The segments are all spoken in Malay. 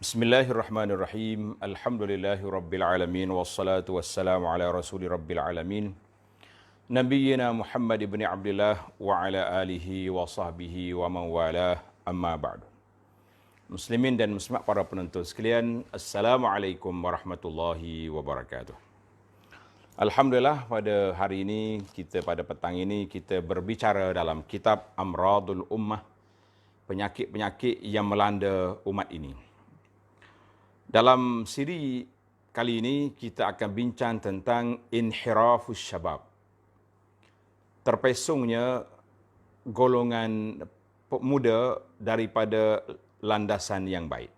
Bismillahirrahmanirrahim. Alhamdulillahirabbil alamin wassalatu wassalamu ala rasuli rabbil alamin. Nabiyyina Muhammad ibn Abdullah wa ala alihi wa sahbihi wa man walah. Amma ba'du. Muslimin dan muslimat para penonton sekalian, Assalamualaikum warahmatullahi wabarakatuh. Alhamdulillah pada hari ini, pada petang ini kita berbicara dalam kitab Amradul Ummah, penyakit-penyakit yang melanda umat ini. Dalam siri kali ini kita akan bincang tentang inhirafus syabab. Terpesongnya golongan muda daripada landasan yang baik.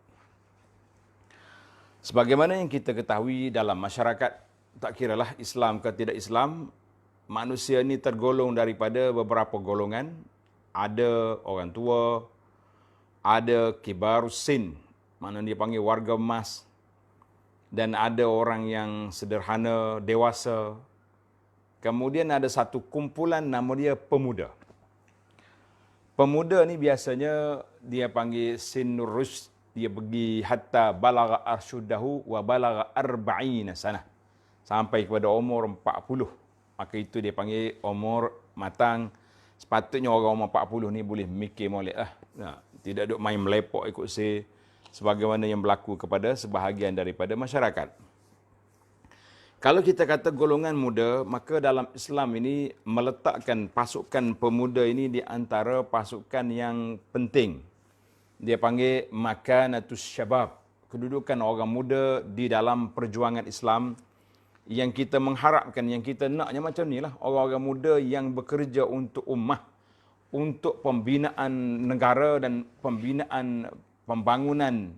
Sebagaimana yang kita ketahui dalam masyarakat, tak kiralah Islam ke tidak Islam, manusia ini tergolong daripada beberapa golongan. Ada orang tua, ada kibarus sin, mana dia panggil warga emas, dan ada orang yang sederhana, dewasa. Kemudian ada satu kumpulan nama dia pemuda. Pemuda ni biasanya dia panggil sinur rusyd, dia pergi hatta balagha arsyudahu wa balagha arba'ina sanah, sampai kepada umur 40. Maka itu dia panggil umur matang. Sepatutnya orang umur 40 ni boleh mikir molek lah. Tidak duk main melepok ikut saya, sebagaimana yang berlaku kepada sebahagian daripada masyarakat. Kalau kita kata golongan muda, maka dalam Islam ini meletakkan pasukan pemuda ini di antara pasukan yang penting. Dia panggil makanatus syabab, kedudukan orang muda di dalam perjuangan Islam. Yang kita mengharapkan, yang kita naknya macam inilah, orang-orang muda yang bekerja untuk ummah, untuk pembinaan negara dan pembangunan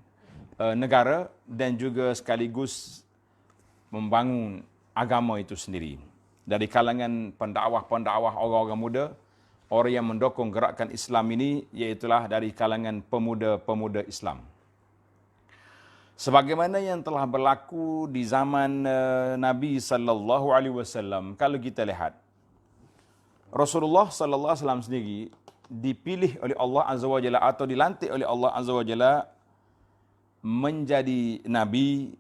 negara, dan juga sekaligus membangun agama itu sendiri. Dari kalangan pendakwah-pendakwah orang-orang muda, orang yang mendukung gerakan Islam ini, iaitulah dari kalangan pemuda-pemuda Islam. Sebagaimana yang telah berlaku di zaman Nabi sallallahu alaihi wasallam, kalau kita lihat Rasulullah sallallahu alaihi wasallam sendiri dipilih oleh Allah Azza wa Jalla atau dilantik oleh Allah Azza wa Jalla menjadi nabi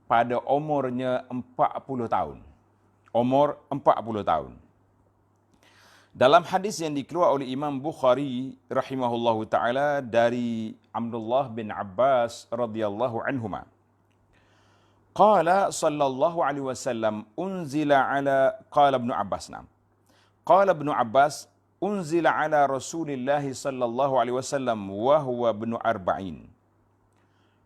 pada umurnya 40 tahun. Umur 40 tahun. Dalam hadis yang dikeluarkan oleh Imam Bukhari rahimahullahu taala dari Abdullah bin Abbas radhiyallahu anhuma, qala sallallahu alaihi wasallam unzila ala qala Ibnu Abbas nam. Qala Ibnu Abbas unzila ala Rasulillah sallallahu alaihi wasallam wa huwa ibnu arba'in.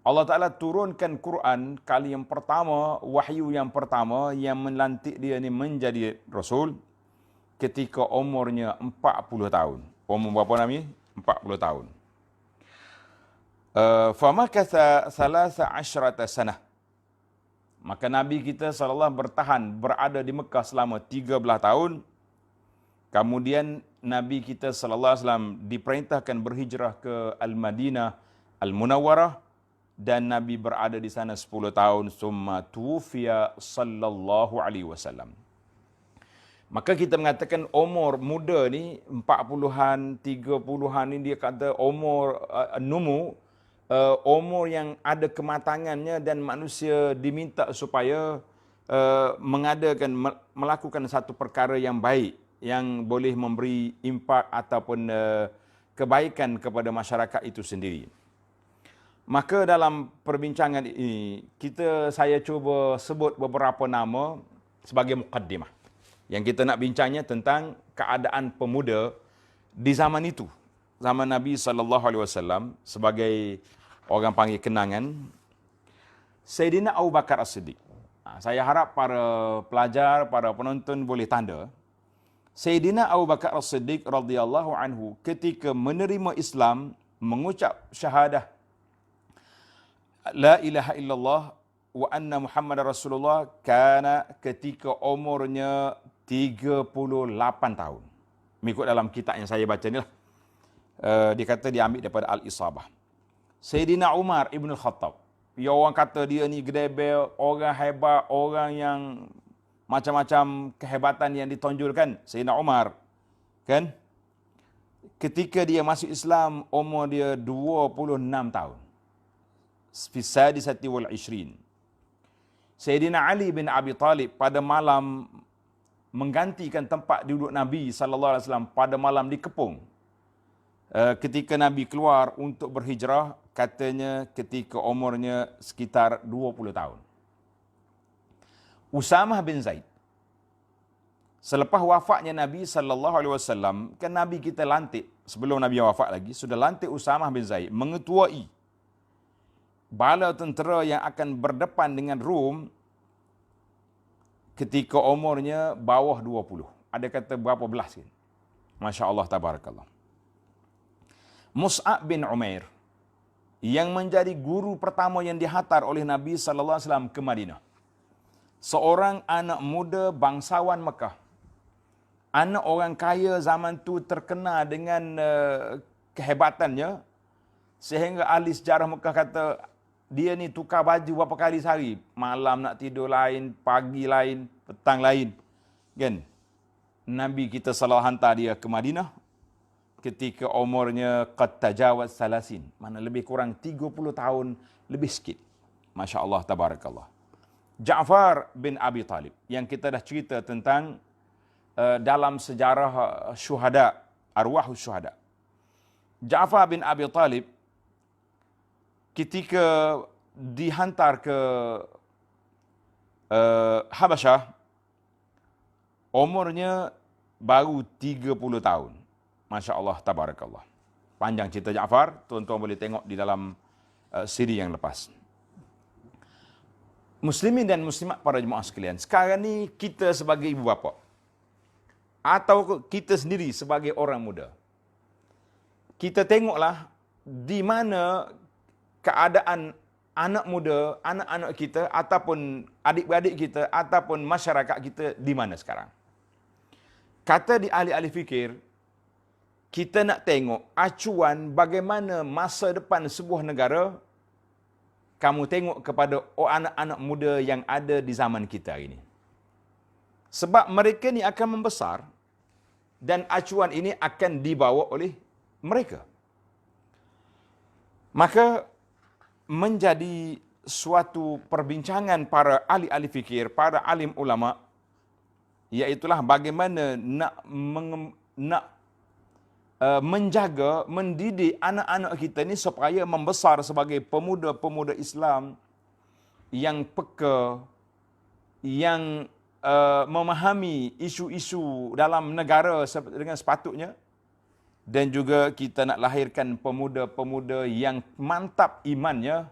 Allah Ta'ala turunkan Quran kali yang pertama, wahyu yang pertama yang melantik dia ni menjadi Rasul ketika umurnya 40 tahun. Umur berapa Nabi? 40 tahun. Famakatha 13 sanah. Maka Nabi kita SAW berada di Mekah selama 13 tahun. Kemudian Nabi kita SAW diperintahkan berhijrah ke Al-Madinah Al-Munawwarah, dan Nabi berada di sana 10 tahun. Summa tuwfiya sallallahu alaihi wasallam. Maka kita mengatakan umur muda ni 40-an, 30-an ni dia kata umur umur yang ada kematangannya, dan manusia diminta supaya melakukan satu perkara yang baik, yang boleh memberi impak ataupun kebaikan kepada masyarakat itu sendiri. Maka dalam perbincangan ini, saya cuba sebut beberapa nama sebagai muqaddimah. Yang kita nak bincangnya tentang keadaan pemuda di zaman itu. Zaman Nabi SAW, sebagai orang panggil kenangan, Sayyidina Abu Bakar As-Siddiq. Saya harap para pelajar, para penonton boleh tanda. Sayyidina Abu Bakar As-Siddiq radhiyallahu anhu ketika menerima Islam, mengucap syahadah La ilaha illallah wa anna Muhammad Rasulullah, kerana ketika umurnya 38 tahun. Mengikut dalam kitab yang saya baca ni lah. Dia kata diambil daripada Al-Isabah. Sayyidina Umar Ibn Khattab. Ya, orang kata dia ni gedebel, orang hebat, orang yang macam-macam kehebatan yang ditonjolkan. Sayyidina Umar, kan? Ketika dia masuk Islam, umur dia 26 tahun. fi sadisati wal 20. Sayyidina Ali bin Abi Talib pada malam menggantikan tempat duduk Nabi sallallahu alaihi wasallam pada malam dikepung. Ketika Nabi keluar untuk berhijrah, katanya ketika umurnya sekitar 20 tahun. Usamah bin Zaid, selepas wafatnya Nabi sallallahu alaihi wasallam, kan Nabi kita lantik sebelum Nabi wafat lagi sudah lantik Usamah bin Zaid mengetuai bala tentera yang akan berdepan dengan Rom ketika umurnya bawah 20. Ada kata berapa belas kan? Masya Allah, tabarakallah. Mus'ab bin Umair yang menjadi guru pertama yang dihantar oleh Nabi sallallahu alaihi wasallam ke Madinah. Seorang anak muda bangsawan Mekah. Anak orang kaya zaman tu terkenal dengan kehebatannya sehingga ahli sejarah Mekah kata dia ni tukar baju berapa kali sehari. Malam nak tidur lain, pagi lain, petang lain. Kan? Nabi kita sallallahu hantar dia ke Madinah ketika umurnya qad tajawaz salasin. Mana lebih kurang 30 tahun lebih sikit. Masya Allah, tabarakallah. Ja'far bin Abi Talib yang kita dah cerita tentang dalam sejarah syuhada, arwahus syuhada. Ja'far bin Abi Talib ketika dihantar ke Habasyah, umurnya baru 30 tahun. Masya Allah, tabarakallah. Panjang cerita Ja'far, tuan-tuan boleh tengok di dalam siri yang lepas. Muslimin dan muslimat para jemaah sekalian, sekarang ni kita sebagai ibu bapa atau kita sendiri sebagai orang muda, kita tengoklah di mana keadaan anak muda, anak-anak kita ataupun adik-beradik kita ataupun masyarakat kita di mana sekarang. Kata di ahli-ahli fikir, kita nak tengok acuan bagaimana masa depan sebuah negara. Kamu tengok kepada anak-anak muda yang ada di zaman kita ini. Sebab mereka ni akan membesar dan acuan ini akan dibawa oleh mereka. Maka menjadi suatu perbincangan para ahli-ahli fikir, para alim ulama, iaitulah bagaimana nak menjaga, mendidik anak-anak kita ni supaya membesar sebagai pemuda-pemuda Islam yang peka, yang memahami isu-isu dalam negara dengan sepatutnya, dan juga kita nak lahirkan pemuda-pemuda yang mantap imannya,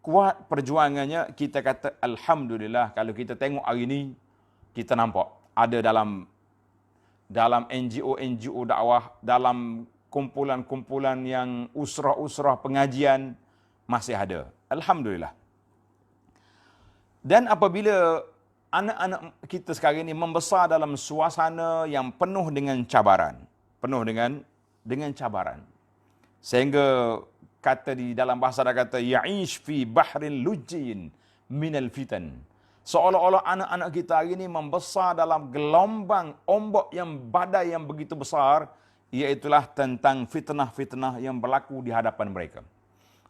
kuat perjuangannya. Kita kata alhamdulillah, kalau kita tengok hari ini kita nampak ada dalam NGO dakwah, dalam kumpulan-kumpulan yang usrah-usrah pengajian masih ada. Alhamdulillah. Dan apabila anak-anak kita sekarang ini membesar dalam suasana yang penuh dengan cabaran, sehingga kata di dalam bahasa dah kata ya'ish fi bahrin lujjin minal fitan. Seolah-olah anak-anak kita hari ini membesar dalam gelombang ombak yang badai yang begitu besar, iaitulah tentang fitnah-fitnah yang berlaku di hadapan mereka.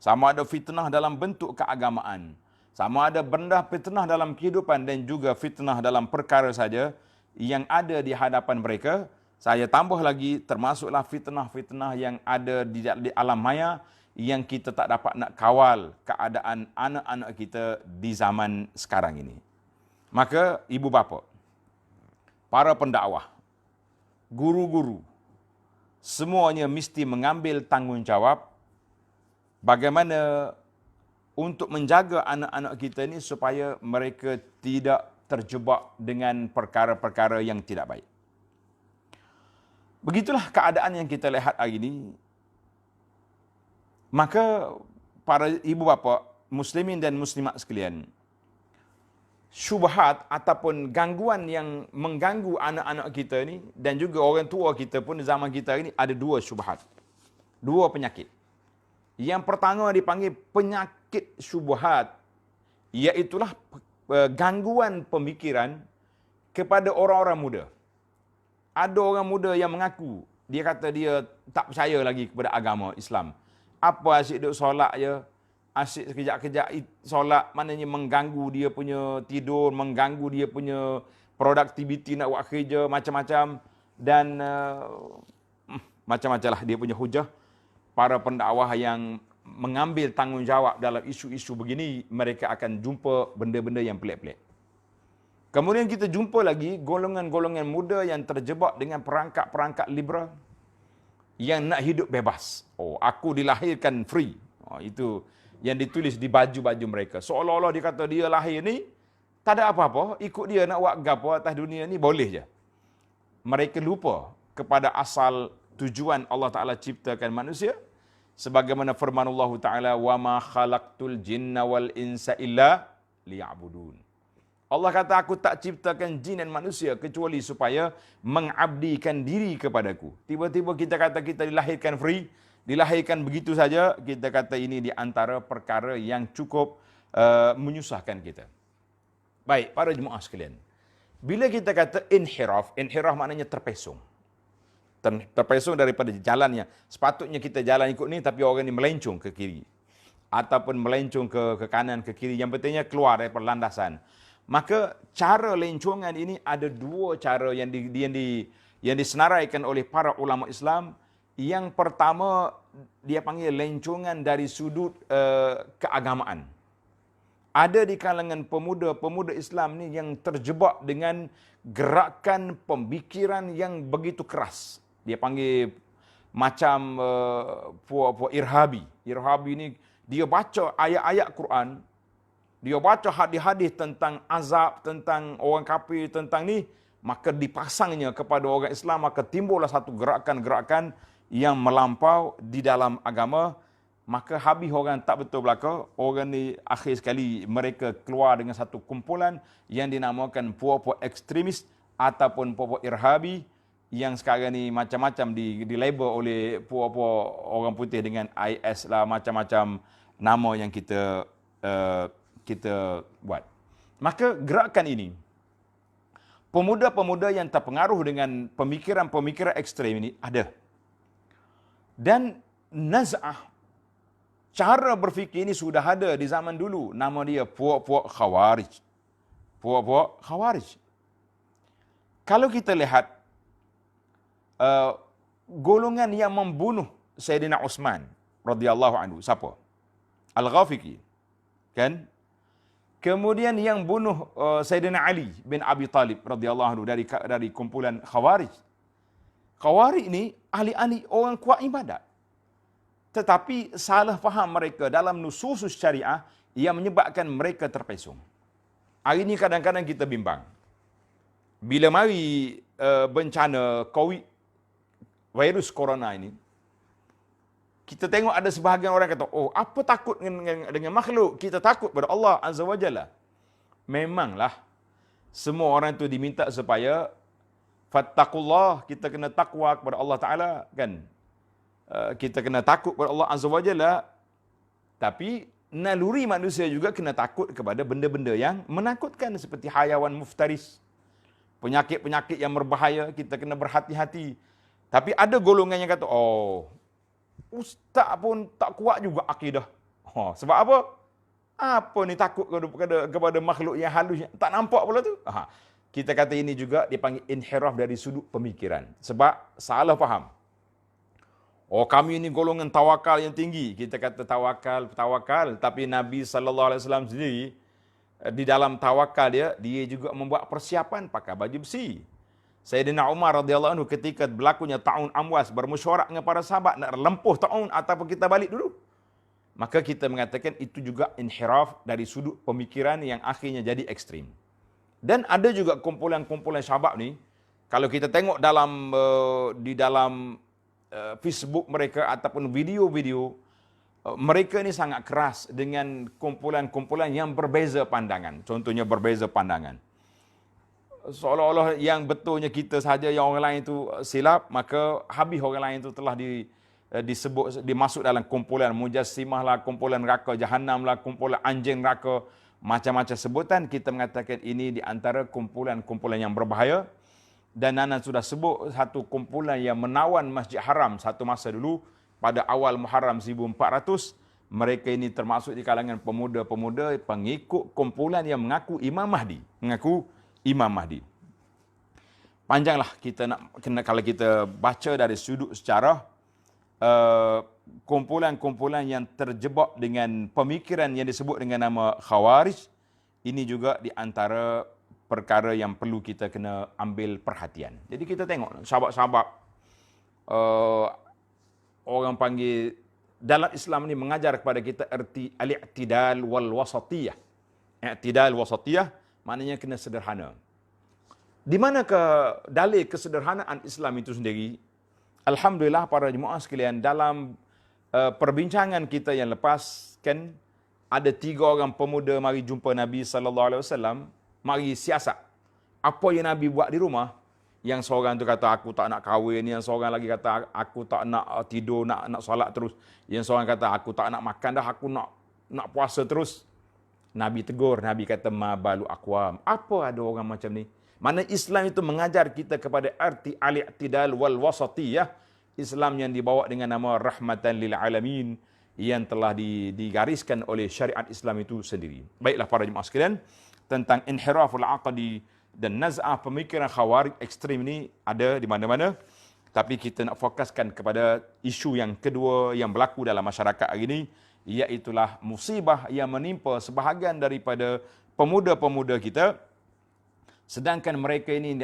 Sama ada fitnah dalam bentuk keagamaan, sama ada benda fitnah dalam kehidupan dan juga fitnah dalam perkara saja yang ada di hadapan mereka. Saya tambah lagi, termasuklah fitnah-fitnah yang ada di alam maya yang kita tak dapat nak kawal keadaan anak-anak kita di zaman sekarang ini. Maka ibu bapa, para pendakwah, guru-guru, semuanya mesti mengambil tanggungjawab bagaimana untuk menjaga anak-anak kita ini supaya mereka tidak terjebak dengan perkara-perkara yang tidak baik. Begitulah keadaan yang kita lihat hari ini. Maka para ibu bapa, muslimin dan muslimat sekalian, syubhat ataupun gangguan yang mengganggu anak-anak kita ini dan juga orang tua kita pun di zaman kita ini ada dua syubhat. Dua penyakit. Yang pertama dipanggil penyakit syubhat, iaitulah gangguan pemikiran kepada orang-orang muda. Ada orang muda yang mengaku, dia kata dia tak percaya lagi kepada agama Islam. Apa asyik duk solat je, asyik sekejap-kejap solat, maknanya mengganggu dia punya tidur, mengganggu dia punya produktiviti nak buat kerja, macam-macam. Dan macam-macam lah dia punya hujah. Para pendakwah yang mengambil tanggungjawab dalam isu-isu begini, mereka akan jumpa benda-benda yang pelik-pelik. Kemudian kita jumpa lagi golongan-golongan muda yang terjebak dengan perangkap-perangkap liberal yang nak hidup bebas. Oh, aku dilahirkan free. Oh, itu yang ditulis di baju-baju mereka. Seolah-olah dia kata dia lahir ni tak ada apa-apa, ikut dia nak buat gapo atas dunia ni boleh je. Mereka lupa kepada asal tujuan Allah Ta'ala ciptakan manusia. Sebagaimana firman Allah Ta'ala, وَمَا خَلَقْتُ الْجِنَّ وَالْإِنسَ إِلَّا لِيَعْبُدُونَ. Allah kata, aku tak ciptakan jin dan manusia kecuali supaya mengabdikan diri kepadaku. Tiba-tiba kita kata kita dilahirkan free, dilahirkan begitu saja, kita kata ini di antara perkara yang cukup menyusahkan kita. Baik, para jemaah sekalian. Bila kita kata inhiraf maknanya terpesong. Terpesong daripada jalannya. Sepatutnya kita jalan ikut ni, tapi orang ni melencong ke kiri. Ataupun melencong ke kanan, ke kiri. Yang pentingnya keluar daripada landasan. Maka cara lencongan ini ada dua cara yang disenaraikan oleh para ulama Islam. Yang pertama, dia panggil lencongan dari sudut keagamaan. Ada di kalangan pemuda-pemuda Islam ni yang terjebak dengan gerakan pemikiran yang begitu keras. Dia panggil macam puak-puak irhabi. Irhabi ni dia baca ayat-ayat Quran, dia baca hadis-hadis tentang azab, tentang orang kafir, tentang ni, maka dipasangnya kepada orang Islam, maka timbullah satu gerakan-gerakan yang melampau di dalam agama. Maka habis orang tak betul belaka, orang ni akhir sekali mereka keluar dengan satu kumpulan yang dinamakan puak-puak ekstremis ataupun puak-puak irhabi, yang sekarang ni macam-macam dilabel oleh puak-puak orang putih dengan IS lah, macam-macam nama yang kita buat. Maka gerakan ini, pemuda-pemuda yang terpengaruh dengan pemikiran-pemikiran ekstrem ini ada. Dan naz'ah, cara berfikir ini sudah ada di zaman dulu. Nama dia puak-puak Khawarij. Puak-puak Khawarij. Kalau kita lihat golongan yang membunuh Sayyidina Utsman radhiyallahu anhu, siapa? Al-Ghafiqi. Kan? Kemudian yang bunuh Sayyidina Ali bin Abi Talib radhiyallahu anhu dari kumpulan Khawarij. Khawarij ini ahli-ahli orang kuat ibadat. Tetapi salah faham mereka dalam nusus syariah yang menyebabkan mereka terpesong. Hari ini kadang-kadang kita bimbang. Bila mari bencana COVID, virus corona ini, kita tengok ada sebahagian orang kata, oh, apa takut dengan makhluk? Kita takut pada Allah Azza wa Jalla. Memanglah, semua orang itu diminta supaya fattaqullah, kita kena takwa kepada Allah Ta'ala, kan? Kita kena takut kepada Allah Azza wa Jalla. Tapi naluri manusia juga kena takut kepada benda-benda yang menakutkan, seperti hayawan muftaris, penyakit-penyakit yang berbahaya, kita kena berhati-hati. Tapi ada golongan yang kata, oh, ustaz pun tak kuat juga akidah. Sebab apa? Apa ni takut kepada makhluk yang halus, tak nampak pula tu? Kita kata ini juga dipanggil inhiraf dari sudut pemikiran. Sebab salah faham. Oh, kami ini golongan tawakal yang tinggi. Kita kata tawakal. Tapi Nabi SAW sendiri, di dalam tawakal dia juga membuat persiapan pakai baju besi. Sayyidina Umar radhiyallahu anhu ketika berlakunya ta'un amwas, bermesyuarat dengan para sahabat nak lempuh ta'un ataupun kita balik dulu. Maka kita mengatakan itu juga inhiraf dari sudut pemikiran yang akhirnya jadi ekstrim. Dan ada juga kumpulan-kumpulan sahabat ni, kalau kita tengok di dalam Facebook mereka ataupun video-video, mereka ni sangat keras dengan kumpulan-kumpulan yang berbeza pandangan. Contohnya berbeza pandangan. Seolah-olah yang betulnya kita sahaja, yang orang lain itu silap, maka habis orang lain itu telah dimasuk dalam kumpulan mujassimah lah, kumpulan neraka jahanam lah, kumpulan anjing neraka, macam-macam sebutan. Kita mengatakan ini di antara kumpulan-kumpulan yang berbahaya. Dan Nana sudah sebut satu kumpulan yang menawan Masjid Haram satu masa dulu, pada awal Muharram 1400, mereka ini termasuk di kalangan pemuda-pemuda pengikut kumpulan yang mengaku Imam Mahdi. Panjanglah kita kalau kita baca dari sudut sejarah, kumpulan-kumpulan yang terjebak dengan pemikiran yang disebut dengan nama Khawarij, ini juga di antara perkara yang perlu kita kena ambil perhatian. Jadi kita tengok sahabat-sahabat, orang panggil dalam Islam ni mengajar kepada kita erti al-i'tidal wal wasatiyah. I'tidal wasatiyah maknanya kena sederhana. Di manakah dalil kesederhanaan Islam itu sendiri? Alhamdulillah para jemaah sekalian, dalam perbincangan kita yang lepas kan ada 3 orang pemuda mari jumpa Nabi sallallahu alaihi wasallam, mari siasat apa yang Nabi buat di rumah. Yang seorang tu kata aku tak nak kahwin, yang seorang lagi kata aku tak nak tidur, nak solat terus. Yang seorang kata aku tak nak makan dah, aku nak puasa terus. Nabi tegur, Nabi kata ma balu aqwam. Apa ada orang macam ni? Mana Islam itu mengajar kita kepada arti al-i'tidal wal wasatiyah. Islam yang dibawa dengan nama rahmatan lil alamin, yang telah digariskan oleh syariat Islam itu sendiri. Baiklah para jemaah sekalian, tentang inhiraful aqdi dan naz'ah pemikiran Khawarij ekstrim ini ada di mana-mana. Tapi kita nak fokuskan kepada isu yang kedua yang berlaku dalam masyarakat hari ini, iaitulah musibah yang menimpa sebahagian daripada pemuda-pemuda kita. Sedangkan mereka ini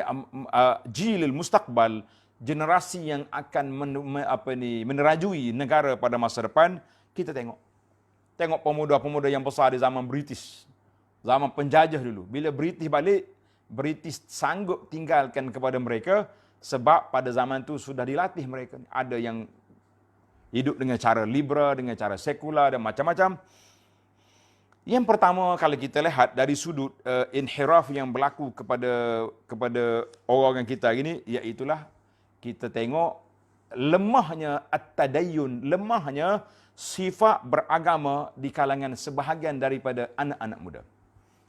jilul mustaqbal, generasi yang akan menerajui negara pada masa depan. Kita tengok pemuda-pemuda yang besar di zaman British, zaman penjajah dulu. Bila British balik, British sanggup tinggalkan kepada mereka sebab pada zaman itu sudah dilatih mereka. Ada yang hidup dengan cara liberal, dengan cara sekular dan macam-macam. Yang pertama, kalau kita lihat dari sudut inhiraf yang berlaku kepada orang kita hari ini, iaitulah kita tengok lemahnya at-tadayyun, lemahnya sifat beragama di kalangan sebahagian daripada anak-anak muda.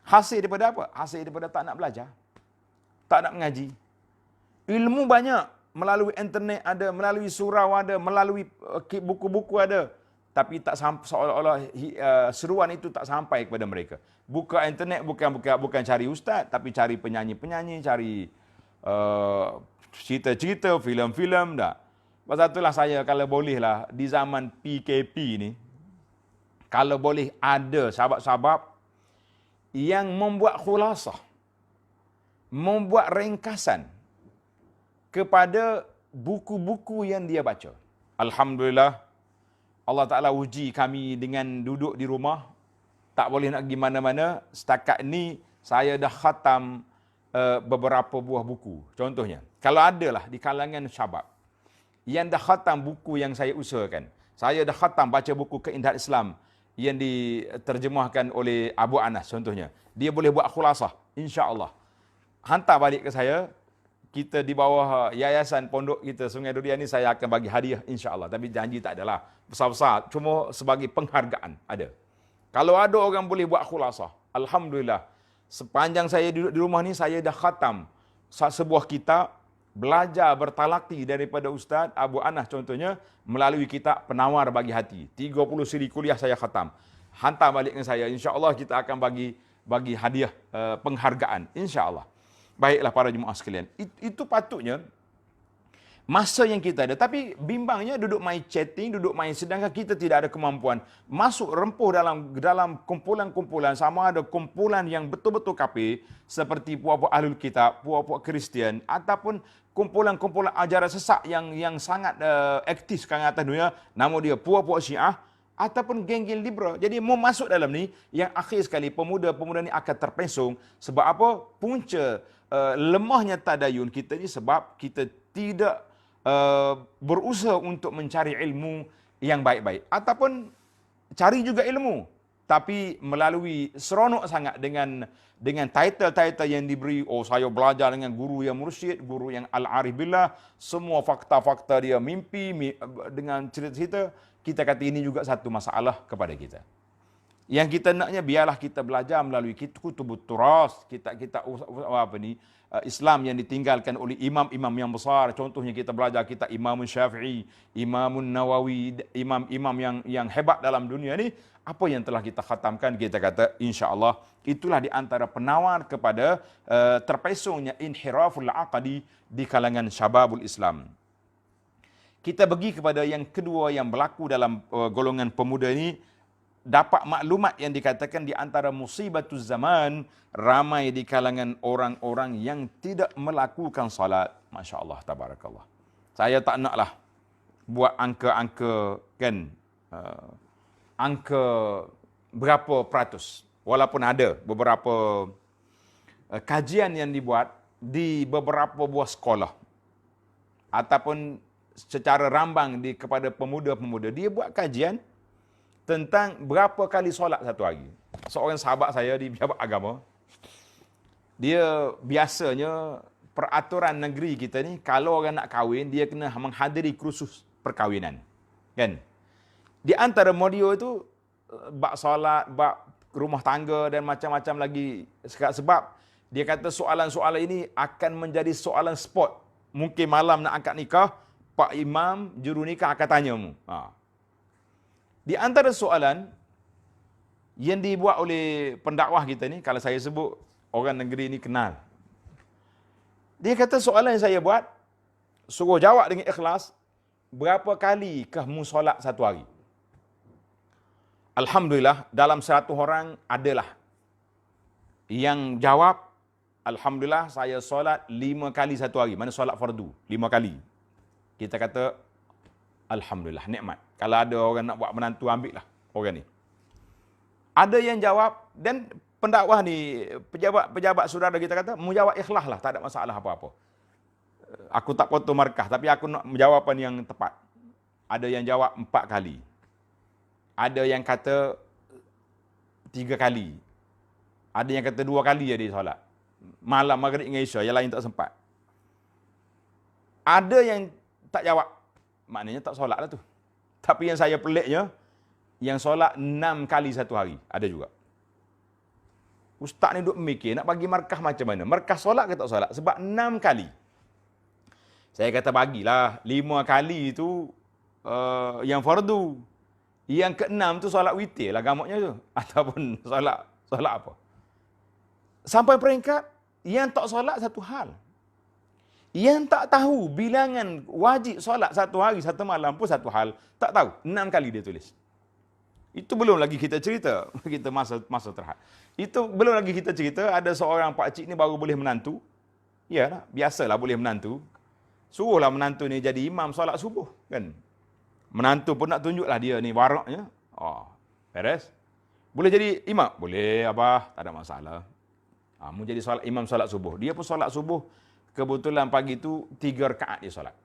Hasil daripada apa? Hasil daripada tak nak belajar, tak nak mengaji. Ilmu banyak, melalui internet ada, melalui surau ada, melalui buku-buku ada. Tapi tak seolah-olah seruan itu tak sampai kepada mereka. Buka internet bukan cari ustaz, tapi cari penyanyi-penyanyi, cari cerita-cerita, filem-filem dah. Pasal itulah saya kalau bolehlah di zaman PKP ni, kalau boleh ada sahabat-sahabat yang membuat khulasah, membuat ringkasan kepada buku-buku yang dia baca. Alhamdulillah, Allah Ta'ala uji kami dengan duduk di rumah, tak boleh nak pergi mana-mana. Setakat ni saya dah khatam beberapa buah buku. Contohnya, kalau adalah di kalangan syabab yang dah khatam buku yang saya usahakan, saya dah khatam baca buku Keindahan Islam yang diterjemahkan oleh Abu Anas contohnya. Dia boleh buat khulasah, insya-Allah. Hantar balik ke saya. Kita di bawah yayasan pondok kita Sungai Durian ni, saya akan bagi hadiah insya-Allah. Tapi janji tak adalah besar-besar, cuma sebagai penghargaan ada. Kalau ada orang boleh buat khulasah, alhamdulillah. Sepanjang saya duduk di rumah ni, saya dah khatam sebuah kitab, belajar bertalaki daripada Ustaz Abu Anas contohnya, melalui kitab Penawar Bagi Hati. 30 siri kuliah saya khatam. Hantar balik dengan saya, insya-Allah kita akan bagi hadiah penghargaan insya-Allah. Baiklah para jemaah sekalian, itu patutnya masa yang kita ada. Tapi bimbangnya duduk main chatting, duduk main, sedangkan kita tidak ada kemampuan masuk rempuh dalam kumpulan-kumpulan, sama ada kumpulan yang betul-betul kafir seperti puak-puak Ahlul Kitab, puak-puak Kristian, ataupun kumpulan-kumpulan ajaran sesat yang sangat aktif sekarang atas dunia, nama dia puak-puak Syiah ataupun geng-geng liberal. Jadi mau masuk dalam ni, yang akhir sekali pemuda-pemuda ni akan terpesong. Sebab apa? Punca lemahnya tadayun kita ni sebab kita tidak berusaha untuk mencari ilmu yang baik-baik, ataupun cari juga ilmu tapi melalui seronok sangat dengan title-title yang diberi. Oh, saya belajar dengan guru yang mursyid, guru yang al-arif billah, semua fakta-fakta dia mimpi dengan cerita-cerita. Kita kata ini juga satu masalah kepada kita. Yang kita naknya biarlah kita belajar melalui kutubut turas, Islam yang ditinggalkan oleh imam-imam yang besar. Contohnya kita belajar kita Imam Syafi'i, Imam Nawawi, imam-imam yang hebat dalam dunia ni. Apa yang telah kita khatamkan, kita kata insya-Allah itulah di antara penawar kepada terpesongnya inhiraful aqdi di kalangan syababul Islam. Kita pergi kepada yang kedua yang berlaku dalam golongan pemuda ini, dapat maklumat yang dikatakan di antara musibatuz zaman, ramai di kalangan orang-orang yang tidak melakukan salat. Masya Allah, tabarakallah. Saya tak naklah buat angka-angka kan, angka berapa peratus. Walaupun ada beberapa kajian yang dibuat di beberapa buah sekolah ataupun secara rambang kepada pemuda-pemuda, dia buat kajian tentang berapa kali solat satu hari. Seorang sahabat saya di pejabat agama, dia biasanya peraturan negeri kita ni, kalau orang nak kahwin, dia kena menghadiri kursus perkahwinan. Kan? Di antara modul itu, bab solat, bab rumah tangga dan macam-macam lagi. Sebab dia kata soalan-soalan ini akan menjadi soalan spot. Mungkin malam nak angkat nikah, Pak Imam juru nikah akan tanya mu. Di antara soalan yang dibuat oleh pendakwah kita ni, kalau saya sebut orang negeri ni kenal. Dia kata soalan yang saya buat, suruh jawab dengan ikhlas, berapa kali kah mu solat satu hari? Alhamdulillah, dalam 100 orang adalah yang jawab, alhamdulillah saya solat 5 kali satu hari. Mana solat fardu? 5 kali. Kita kata, alhamdulillah, nikmat. Kalau ada orang nak buat menantu, ambil lah orang ni. Ada yang jawab, dan pendakwah ni, pejabat saudara kita kata, mu jawab ikhlas lah, tak ada masalah apa-apa. Aku tak potong markah, tapi aku nak jawapan yang tepat. Ada yang jawab 4 kali. Ada yang kata 3 kali. Ada yang kata 2 kali je dia solat. Malam, maghrib dengan isya, yang lain tak sempat. Ada yang tak jawab, maknanya tak solat lah tu. Tapi yang saya peliknya, yang solat 6 kali satu hari. Ada juga. Ustaz ni duk mikir, nak bagi markah macam mana? Markah solat ke tak solat? Sebab 6 kali. Saya kata bagilah, 5 kali itu yang fardu. Yang ke-6 tu solat witir lah gamuknya tu. Ataupun solat apa. Sampai peringkat, yang tak solat satu hal. Yang tak tahu bilangan wajib solat satu hari, satu malam pun satu hal. Tak tahu. 6 kali dia tulis. Itu belum lagi kita cerita. Kita masa terhad. Itu belum lagi kita cerita, ada seorang pakcik ni baru boleh menantu. Ya, biasalah boleh menantu. Suruhlah menantu ni jadi imam solat subuh. Kan? Menantu pun nak tunjuklah dia ni waraknya. Beres. Boleh jadi imam? Boleh, abah. Tak ada masalah. Mu jadi imam solat subuh. Dia pun solat subuh. Kebetulan pagi tu 3 rakaat dia solat.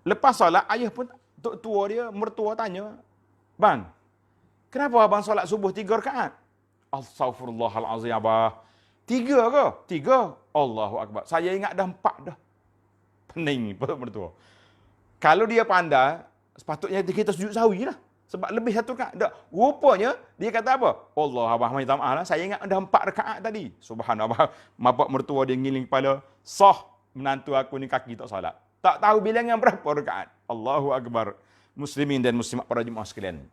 Lepas solat, ayah pun, tok tua dia, mertua tanya, bang, kenapa abang solat subuh 3 rakaat? Astaghfirullahalazim, abah. 3 ke? 3? Allahu Akbar. Saya ingat dah 4 dah. Pening mertua. Kalau dia pandai, sepatutnya kita sujud sahwi lah. Sebab lebih 1 rakaat. Rupanya, dia kata apa? Allah, abah minta maaf lah. Saya ingat dah 4 rakaat tadi. Subhanallah. Bapak mertua dia ngiling kepala. Sah menantu aku ni kaki tak salat. Tak tahu bilangan berapa rakaat. Allahu Akbar. Muslimin dan muslimat para jemaah sekalian.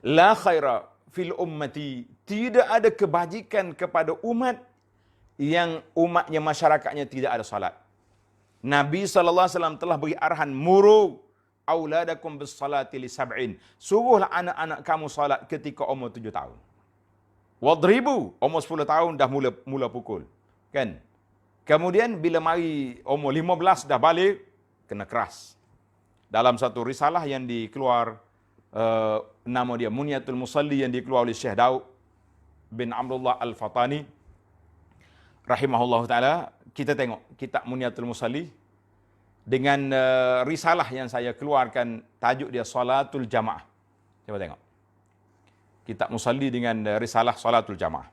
La khaira fil ummati. Tidak ada kebajikan kepada umat yang umatnya, masyarakatnya tidak ada salat. Nabi SAW telah beri arahan, muru auladakum bis salati li sab'in. Suruhlah anak-anak kamu salat ketika umur 7 tahun. Wadribu, umur 10 tahun dah mula pukul. Kan? Kemudian bila mari umur 15 dah balik, kena keras. Dalam satu risalah yang dikeluar, nama dia Munyatul Musalli, yang dikeluar oleh Syekh Daud bin Amrullah Al-Fatani rahimahullah ta'ala, kita tengok kitab Munyatul Musalli dengan risalah yang saya keluarkan, tajuk dia Salatul Jamaah. Coba tengok. Kitab Musalli dengan risalah Salatul Jamaah.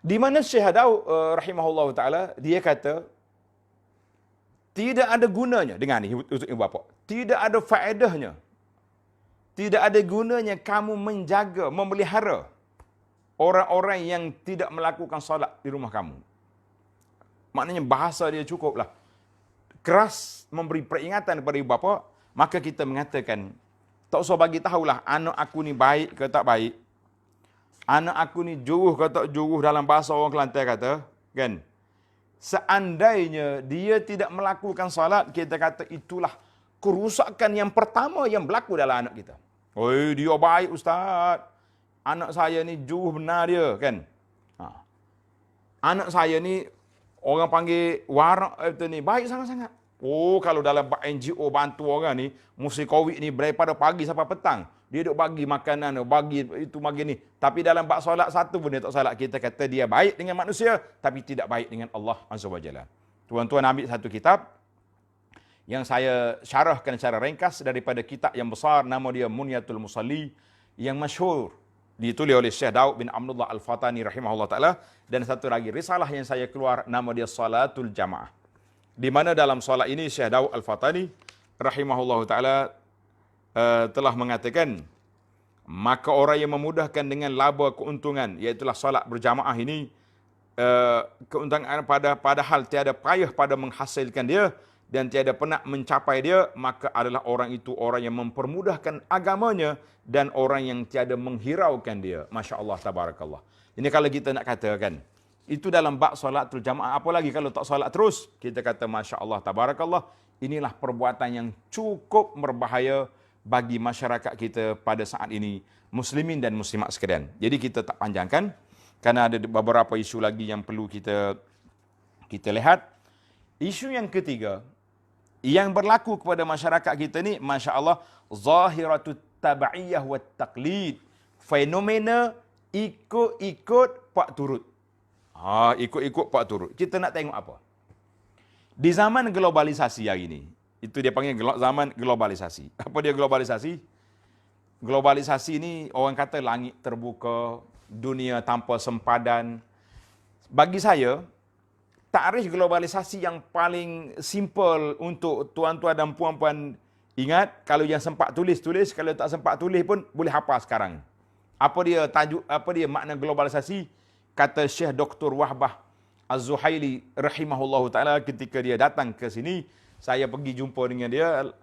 Di mana Syekh Daud rahimahullah ta'ala, dia kata, tidak ada gunanya, dengan ni untuk ibu bapa, tidak ada faedahnya Tidak ada gunanya kamu menjaga, memelihara orang-orang yang tidak melakukan solat di rumah kamu. Maknanya bahasa dia cukuplah. Keras memberi peringatan kepada ibu bapa, maka kita mengatakan, tak usah bagi tahulah anak aku ni baik ke tak baik. Anak aku ni juruh ke tak juruh dalam bahasa orang Kelantan kata, kan? Seandainya dia tidak melakukan solat, kita kata itulah kerusakan yang pertama yang berlaku dalam anak kita. Oi, dia baik ustaz. Anak saya ni juruh benar dia, kan? Anak saya ni orang panggil warak ni baik sangat-sangat. Oh, kalau dalam NGO bantu orang ni, musim Covid ni daripada pagi sampai petang, dia duk bagi makanan, bagi itu bagi ni. Tapi dalam bab solat satu pun dia tak solat. Kita kata dia baik dengan manusia, tapi tidak baik dengan Allah Azza wa Jalla. Tuan-tuan ambil satu kitab yang saya syarahkan secara ringkas daripada kitab yang besar, nama dia Munyatul Musalli, yang masyhur, ditulis oleh Syekh Daud bin Abdullah Al-Fatani rahimahullah ta'ala, dan satu lagi risalah yang saya keluar, nama dia Salatul Jamaah. Di mana dalam solat ini Syekh Daud Al-Fatani rahimahullah ta'ala telah mengatakan, maka orang yang memudahkan dengan laba keuntungan, iaitulah solat berjamaah ini, keuntungan padahal tiada payah pada menghasilkan dia, dan tiada pernah mencapai dia, maka adalah orang itu orang yang mempermudahkan agamanya dan orang yang tiada menghiraukan dia. Masya Allah, tabarakallah. Ini kalau kita nak katakan, itu dalam bab solatul jamaah. Apalagi kalau tak solat terus, kita kata Masya Allah, tabarakallah. Inilah perbuatan yang cukup berbahaya bagi masyarakat kita pada saat ini, muslimin dan muslimat sekalian. Jadi kita tak panjangkan, kerana ada beberapa isu lagi yang perlu kita lihat. Isu yang ketiga, yang berlaku kepada masyarakat kita ni, Masya Allah, zahiratut tabaiyah wa taqlid. Fenomena ikut-ikut pak turut. Ikut-ikut pak turut. Kita nak tengok apa? Di zaman globalisasi hari ini, itu dia panggil zaman globalisasi. Apa dia globalisasi? Globalisasi ini orang kata langit terbuka, dunia tanpa sempadan. Bagi saya, takrif globalisasi yang paling simple untuk tuan-tuan dan puan-puan ingat, kalau yang sempat tulis, kalau tak sempat tulis pun boleh hafal sekarang. Apa dia tajuk, apa dia makna globalisasi? Kata Syekh Dr. Wahbah Az-Zuhaili rahimahullahu taala ketika dia datang ke sini, saya pergi jumpa dengan dia,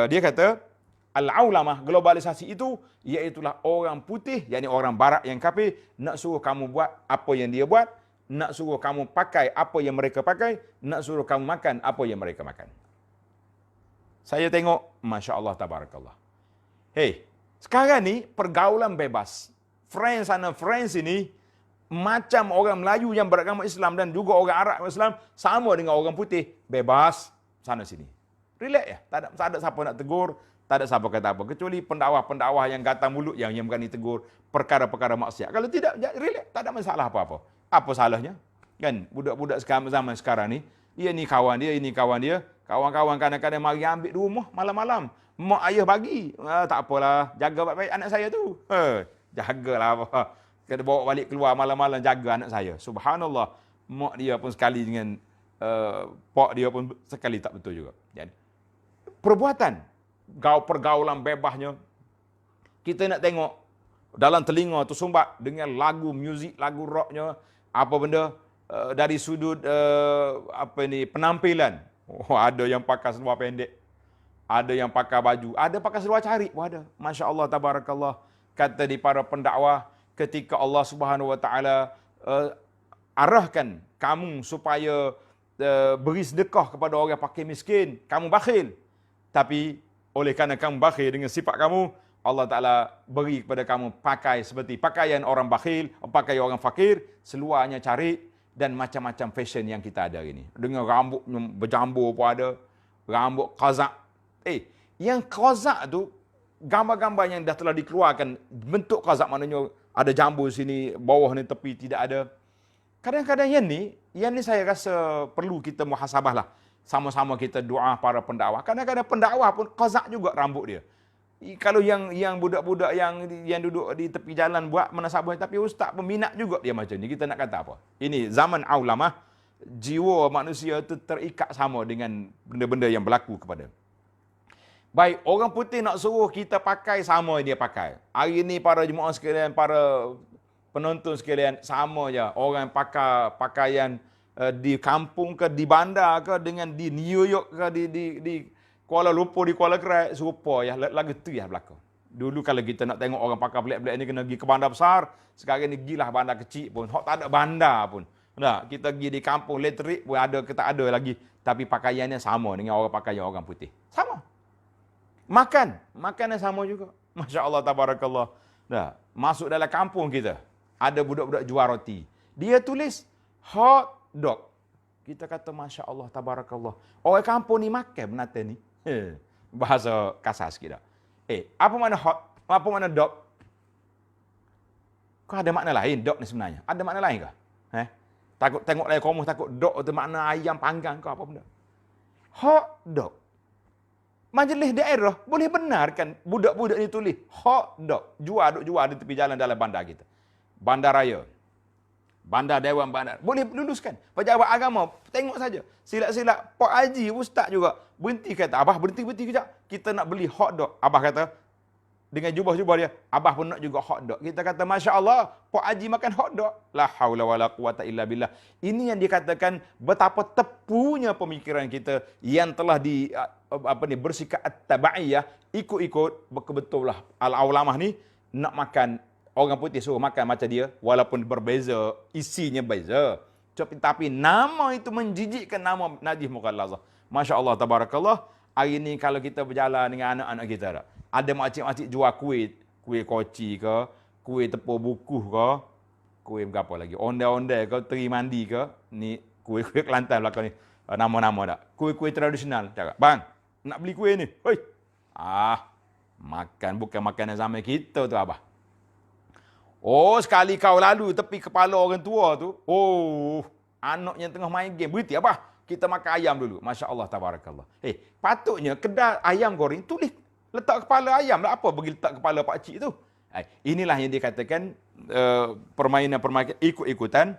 dia kata al-aulamah, globalisasi itu iaitulah orang putih, yakni orang barat yang kafir, nak suruh kamu buat apa yang dia buat, nak suruh kamu pakai apa yang mereka pakai, nak suruh kamu makan apa yang mereka makan. Saya tengok, Masya Allah, tabarakallah. Hei, sekarang ni pergaulan bebas. Friends sana, friends ini, macam orang Melayu yang beragama Islam dan juga orang Arab Islam, sama dengan orang putih, bebas sana sini. Relax ya, tak ada siapa nak tegur, tak ada siapa kata apa, kecuali pendakwah-pendakwah yang gatal mulut yang berani tegur perkara-perkara maksiat. Kalau tidak, relax, tak ada masalah apa-apa. Apa salahnya? Kan, budak-budak zaman sekarang ni, dia ni kawan dia, ini kawan dia, kawan-kawan kadang-kadang mari ambil di rumah malam-malam. Mak ayah bagi, tak apalah, jaga baik-baik anak saya tu. Jagalah apa. Kita bawa balik keluar malam-malam, jaga anak saya. Subhanallah, mak dia pun sekali dengan pak dia pun sekali tak betul juga. Jadi, perbuatan pergaulan bebasnya, kita nak tengok dalam telinga tu sumbat dengan lagu muzik, lagu rocknya, apa benda dari sudut penampilan. Ada yang pakai seluar pendek, ada yang pakai baju, ada pakai seluar cari, ada. Masya Allah, tabarakallah. Kata di para pendakwah, ketika Allah Subhanahu Wa Taala arahkan kamu supaya beri sedekah kepada orang fakir miskin, kamu bakhil. Tapi oleh kerana kamu bakhil dengan sifat kamu, Allah Ta'ala beri kepada kamu pakai seperti pakaian orang bakhil, pakai orang fakir, seluarnya cari, dan macam-macam fashion yang kita ada ini. Dengan rambut berjambur pun ada, rambut qazak. Yang qazak tu, gambar-gambar yang dah telah dikeluarkan, bentuk qazak maknanya ada jambu sini, bawah ni tepi tidak ada. Kadang-kadang yang ni saya rasa perlu kita muhasabah lah. Sama-sama kita doa para pendakwah. Kadang-kadang pendakwah pun qazak juga rambut dia. Kalau yang budak-budak yang duduk di tepi jalan buat menasabah, tapi ustaz peminat juga dia macam ni. Kita nak kata apa? Ini zaman aulamah, jiwa manusia itu terikat sama dengan benda-benda yang berlaku kepada. Baik, orang putih nak suruh kita pakai, sama dia pakai. Hari ni para jemaah sekalian, para penonton sekalian, sama je. Orang pakai pakaian di kampung ke, di bandar ke, dengan di New York ke, di Kuala Lumpur, di Kuala Kerai, serupa ya. Lagu tu ya berlaku. Dulu kalau kita nak tengok orang pakai belik-belik ni, kena pergi ke bandar besar. Sekarang ni gilah bandar kecil pun. Hak tak ada bandar pun. Nah, kita pergi di kampung letrik pun ada ke tak ada lagi. Tapi pakaiannya sama dengan orang pakaian orang putih. Sama. Makannya sama juga. Masya Allah, tabarakallah. Nah, masuk dalam kampung kita, ada budak-budak jual roti. Dia tulis hot dog. Kita kata Masya Allah, tabarakallah. Orang kampung ni makan benata ni. Bahasa kasar sikit dah. Apa mana hot? Apa mana dog? Kau ada makna lain dog ni sebenarnya? Ada makna lain kah? Takut tengok lain komus, takut dog tu makna ayam panggang kau apa benda? Hot dog. Majlis daerah boleh benarkan budak-budak ni tulis hot dog, jual di tepi jalan dalam bandar kita. Bandar raya. Bandar Dewan Bandar. Boleh luluskan. Pejabat agama, tengok saja. Silap-silap Pak Haji, ustaz juga berhenti kata, "Abah berhenti kejap. Kita nak beli hot dog." Abah kata dengan jubah-jubah dia, "Abah pun nak juga hot dog." Kita kata, "Masya Allah, Pak Haji makan hot dog." La haula wala quwata illa billah. Ini yang dikatakan betapa tepunya pemikiran kita yang telah bersikap at-tabaiyah, ikut-ikut betul lah al-ulamah ni nak makan, orang putih suruh makan macam dia, walaupun berbeza, isinya beza. Tapi nama itu menjijikkan, nama najis mughallazah. Masya Allah, tabarakallah. Hari ni kalau kita berjalan dengan anak-anak kita, ada makcik-makcik jual kuih koci ke, kuih tepung bukuh ke, kuih berapa lagi, ondel-ondel ke, teri mandi ke, ni kuih-kuih Kelantan belakang ni, nama-nama tak. Kuih-kuih tradisional. Cakap, "Bang, nak beli kuih ni." Hoi. Bukan makanan zaman kita tu, abah. Oh, sekali kau lalu tepi kepala orang tua tu, anak yang tengah main game, berhenti abah, kita makan ayam dulu. Masya Allah, tabarakallah. Patutnya kedai ayam goreng tulis letak kepala ayam lah, apa bagi letak kepala pak cik tu. Inilah yang dikatakan permainan ikut-ikutan.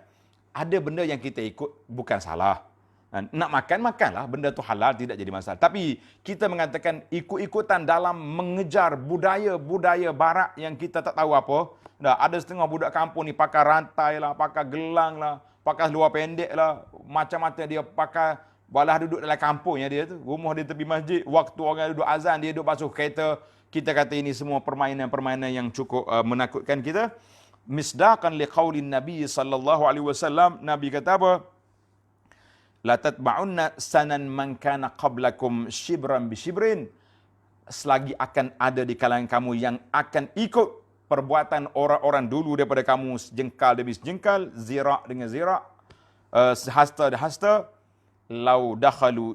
Ada benda yang kita ikut bukan salah. Nak makan, makanlah. Benda tu halal, tidak jadi masalah. Tapi kita mengatakan ikut-ikutan dalam mengejar budaya barat yang kita tak tahu apa. Ada setengah budak kampung ni pakai rantai lah, pakai gelang lah, pakai luar pendek lah, macam-macam dia pakai, balah duduk dalam kampungnya dia tu. Rumah dia tepi masjid, waktu orang duduk azan, dia duduk basuh kereta. Kita kata ini semua permainan-permainan yang cukup menakutkan kita. Misdaqan liqaulin Nabi sallallahu alaihi wasallam, Nabi kata apa? La tatba'unna sanan man kana qablakum shibran bi shibrin. Selagi akan ada di kalangan kamu yang akan ikut perbuatan orang-orang dulu daripada kamu, sejengkal demi sejengkal, zira' dengan zira', hasta dan hasta, lau dakhalu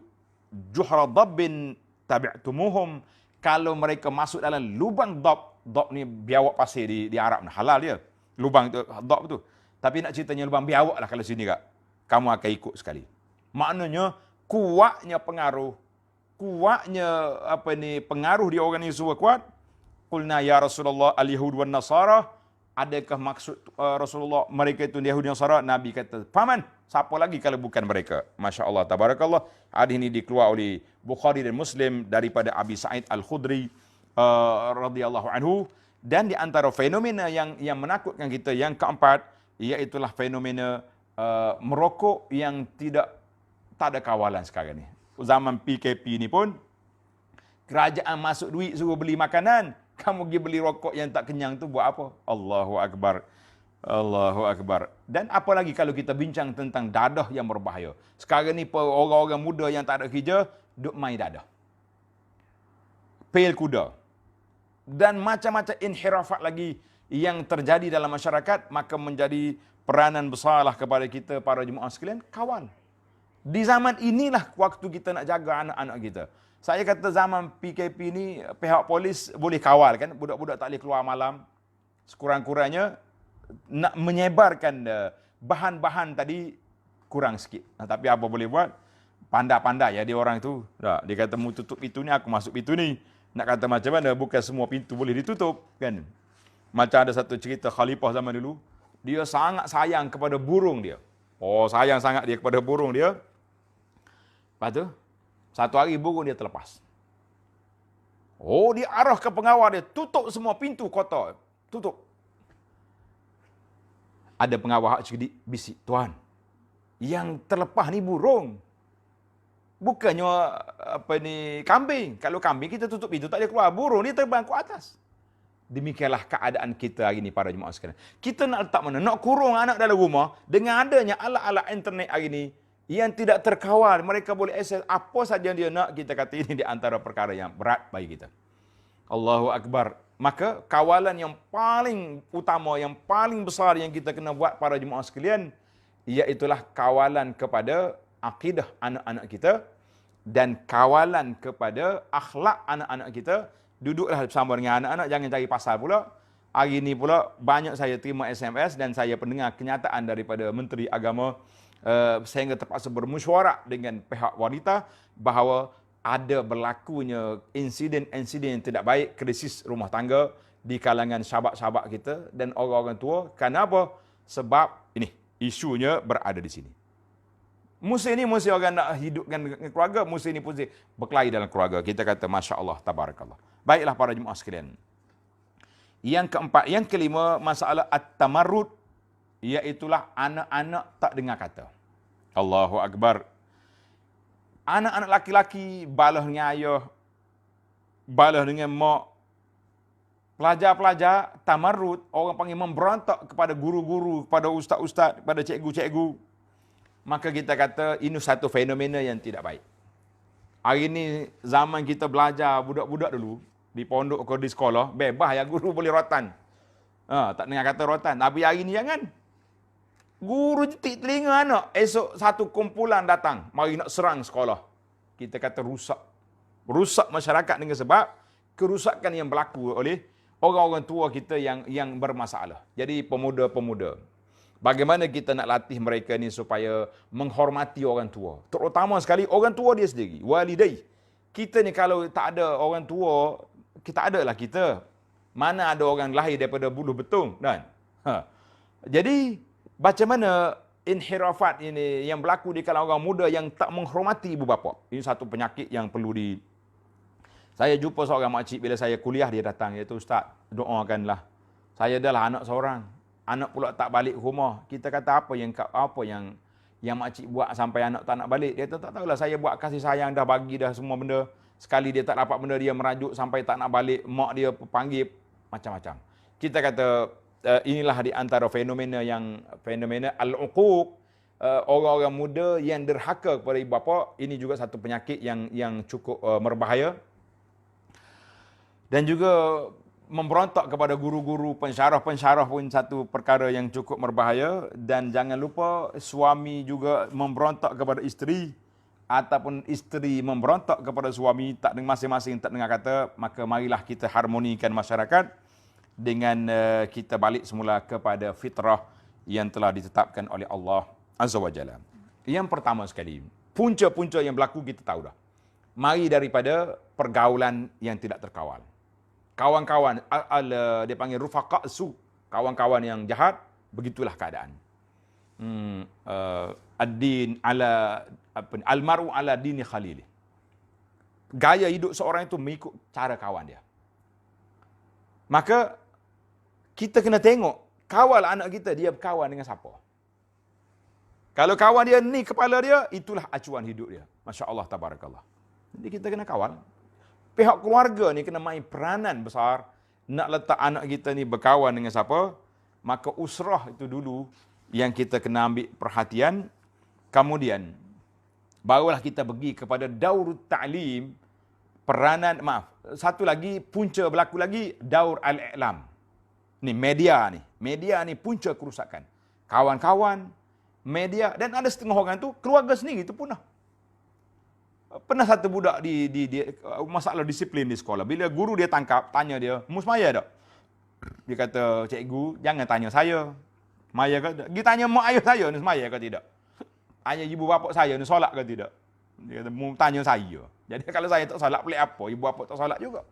juhra dabbin tabi'tumuhum. Kalau mereka masuk dalam lubang dab ni biawak pasir di Arab, halal dia. Lubang tu, dab tu. Tapi nak ceritanya lubang biawak lah kalau sini kak. Kamu akan ikut sekali. Maknanya kuatnya pengaruh, pengaruh di orang ini semua kuat. Qulna ya Rasulullah al-Yahud wan Nasara. Adakah maksud Rasulullah mereka itu Yahudi dan Nasara? Nabi kata, "Paman, siapa lagi kalau bukan mereka?" Masya Allah, tabarakallah. Hadis ini dikeluar oleh Bukhari dan Muslim daripada Abi Sa'id Al-Khudri radhiyallahu anhu. Dan di antara fenomena yang menakutkan kita yang keempat, iaitulah fenomena merokok yang tak ada kawalan sekarang ni. Zaman PKP ni pun, kerajaan masuk duit suruh beli makanan, kamu pergi beli rokok yang tak kenyang tu buat apa? Allahu Akbar. Allahu Akbar. Dan apa lagi kalau kita bincang tentang dadah yang berbahaya. Sekarang ni orang-orang muda yang tak ada kerja, duk main dadah. Pel kuda. Dan macam-macam inhirafat lagi yang terjadi dalam masyarakat, maka menjadi peranan besarlah kepada kita para jemaah sekalian, kawal. Di zaman inilah waktu kita nak jaga anak-anak kita. Saya kata zaman PKP ni, pihak polis boleh kawal kan, budak-budak tak boleh keluar malam. Sekurang-kurangnya nak menyebarkan bahan-bahan tadi kurang sikit. Tapi apa boleh buat? Pandai-pandai ya dia orang tu. Dia kata mu tutup pintu ni, aku masuk pintu ni. Nak kata macam mana, bukan semua pintu boleh ditutup kan. Macam ada satu cerita khalifah zaman dulu, dia sangat sayang kepada burung dia. Sayang sangat dia kepada burung dia. Lepas tu, satu hari burung dia terlepas. Oh, dia arah ke pengawal dia, tutup semua pintu kota. Tutup. Ada pengawal hak cerdik, bisik, tuan, yang terlepas ni burung. Bukannya kambing. Kalau kambing kita tutup pintu tak boleh keluar. Burung dia terbang ke atas. Demikianlah keadaan kita hari ini para jemaah sekalian. Kita nak letak mana? Nak kurung anak dalam rumah dengan adanya alat-alat internet hari ini yang tidak terkawal. Mereka boleh akses apa saja yang dia nak. Kita kata ini di antara perkara yang berat bagi kita. Allahu Akbar. Maka kawalan yang paling utama, yang paling besar yang kita kena buat para jemaah sekalian, iaitulah kawalan kepada akidah anak-anak kita dan kawalan kepada akhlak anak-anak kita. Duduklah bersama dengan anak-anak, jangan cari pasal pula. Hari ini pula banyak saya terima SMS dan saya pendengar kenyataan daripada Menteri Agama sehingga terpaksa bermesyuarat dengan pihak wanita bahawa ada berlakunya insiden-insiden yang tidak baik, krisis rumah tangga di kalangan sahabat-sahabat kita dan orang-orang tua. Kenapa? Sebab ini isunya berada di sini. Musim ini musim orang nak hidupkan keluarga, musim ini pun berkelahi dalam keluarga. Kita kata Masya Allah, Tabarakallah. Baiklah para jemaah sekalian. Yang keempat, yang kelima, masalah at-tamarrud, iaitulah anak-anak tak dengar kata. Allahu Akbar. Anak-anak laki-laki balas dengan ayah, balas dengan mak. Pelajar-pelajar tamarrud, orang panggil memberontak kepada guru-guru, kepada ustaz-ustaz, kepada cikgu-cikgu. Maka kita kata ini satu fenomena yang tidak baik. Hari ini zaman kita belajar budak-budak dulu, di pondok atau di sekolah, bebas ya guru boleh rotan. Tak dengar kata rotan. Tapi hari ini jangan. Guru jetik telinga anak. Esok satu kumpulan datang, mari nak serang sekolah. Kita kata rusak. Rusak masyarakat dengan sebab kerusakan yang berlaku oleh orang-orang tua kita yang bermasalah. Jadi pemuda-pemuda, bagaimana kita nak latih mereka ni supaya menghormati orang tua. Terutama sekali orang tua dia sendiri. Walidai. Kita ni kalau tak ada orang tua, kita adalah kita. Mana ada orang lahir daripada buluh betung. Dan jadi, macam mana inhirafat ini yang berlaku di kalangan orang muda yang tak menghormati ibu bapa. Ini satu penyakit yang perlu Saya jumpa seorang makcik bila saya kuliah, dia datang, iaitu Ustaz, doakanlah. Saya adalah anak seorang. Anak pula tak balik rumah. Kita kata apa yang makcik buat sampai anak tak nak balik. Dia tak tahulah, saya buat kasih sayang dah, bagi dah semua benda. Sekali dia tak dapat benda, dia merajuk sampai tak nak balik. Mak dia panggil macam-macam. Kita kata inilah di antara fenomena al-uquq, orang-orang muda yang derhaka kepada ibu bapa. Ini juga satu penyakit yang cukup berbahaya. Dan juga memberontak kepada guru-guru, pensyarah pun satu perkara yang cukup berbahaya. Dan jangan lupa suami juga memberontak kepada isteri, ataupun isteri memberontak kepada suami, tak masing-masing tak dengar kata. Maka marilah kita harmonikan masyarakat dengan kita balik semula kepada fitrah yang telah ditetapkan oleh Allah Azza wa Jalla. Yang pertama sekali, punca-punca yang berlaku kita tahu dah. Mari daripada pergaulan yang tidak terkawal. Kawan-kawan, dia panggil rufaqa su, kawan-kawan yang jahat, begitulah keadaan. Ad-din ala al-mar'u ala dini khalili. Gaya hidup seorang itu mengikut cara kawan dia. Maka kita kena tengok kawal anak kita, dia berkawan dengan siapa. Kalau kawan dia ni kepala dia, itulah acuan hidup dia. Masya Allah, tabarakallah. Jadi kita kena kawal. Pihak keluarga ni kena main peranan besar nak letak anak kita ni berkawan dengan siapa. Maka usrah itu dulu yang kita kena ambil perhatian. Kemudian barulah kita pergi kepada daur ta'lim, peranan, satu lagi punca berlaku lagi, daur al-i'lam. Ni media ni punca kerusakan. Kawan-kawan, media, dan ada setengah orang tu keluarga sendiri tu punah. Pernah satu budak di masalah disiplin di sekolah. Bila guru dia tangkap, tanya dia, "Mu semaya tak?" Dia kata, "Cikgu, jangan tanya saya. Semaya ke tak?" Dia tanya mak ayah saya, "Ni semaya ke tidak?" Tanya ibu bapa saya, "Ni solat ke tidak?" Dia kata, "Mu tanya saya." Jadi kalau saya tak solat, pelik apa? Ibu bapa tak solat juga.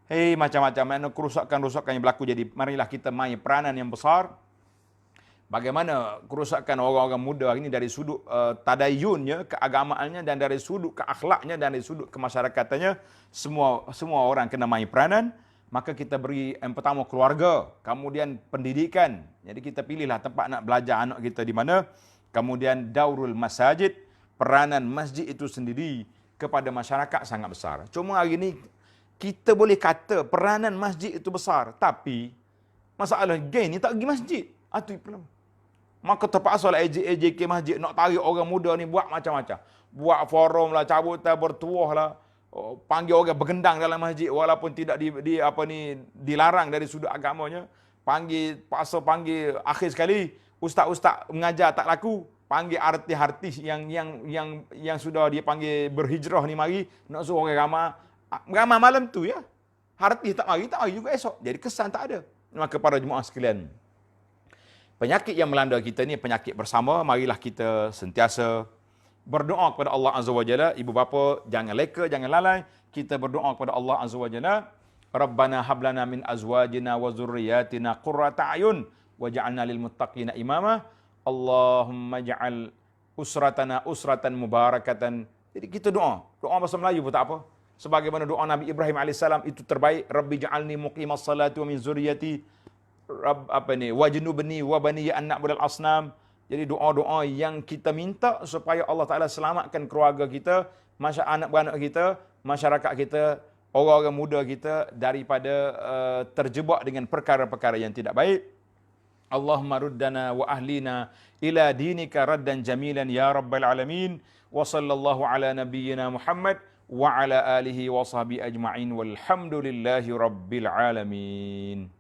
Macam-macam mana kerusakan-kerusakan yang berlaku. Jadi marilah kita main peranan yang besar Bagaimana kerusakan orang-orang muda ini dari sudut tadayunnya, keagamaannya, dan dari sudut keakhlaknya, dan dari sudut kemasyarakatannya, semua orang kena main peranan. Maka kita beri yang pertama keluarga, kemudian pendidikan. Jadi kita pilihlah tempat nak belajar anak kita di mana. Kemudian daurul masajid, peranan masjid itu sendiri kepada masyarakat sangat besar. Cuma hari ini kita boleh kata peranan masjid itu besar, tapi masalah gay ni tak pergi masjid. Itu problem. Maka terpaksa lah AJK masjid nak tarik orang muda ni buat macam-macam. Buat forum lah, cabutan bertuah lah, panggil orang bergendang dalam masjid walaupun tidak dilarang dari sudut agamanya. Paksa panggil akhir sekali ustaz-ustaz mengajar tak laku, panggil artis-artis yang sudah dia panggil berhijrah ni mari nak suruh orang ramai malam tu ya. Artis tak mari juga esok. Jadi kesan tak ada. Maka para jemaah sekalian, penyakit yang melanda kita ni penyakit bersama. Marilah kita sentiasa berdoa kepada Allah Azza wa Jalla. Ibu bapa jangan leka, jangan lalai. Kita berdoa kepada Allah Azza wa Jalla. Rabbana hablana min azwajina wa zurriyatina qurrata a'yun waj'alna lil muttaqina imama. Allahumma ja'al usratana usratan mubarakatan. Jadi kita doa bahasa Melayu pun tak apa. Sebagaimana doa Nabi Ibrahim alaihissalam itu terbaik. Rabbi ja'alni muqimas salati wa min zurriyati wajnubni wa bani an na'budal asnam. Jadi doa-doa yang kita minta supaya Allah Taala selamatkan keluarga kita, anak-anak kita, masyarakat kita, orang-orang muda kita daripada terjebak dengan perkara-perkara yang tidak baik. Allahumma ruddana wa ahlina ila dinika raddan jamilan ya rabbal alamin. Wa sallallahu ala nabiyyina Muhammad wa ala alihi wa sahbihi ajma'in walhamdulillahi rabbil alamin.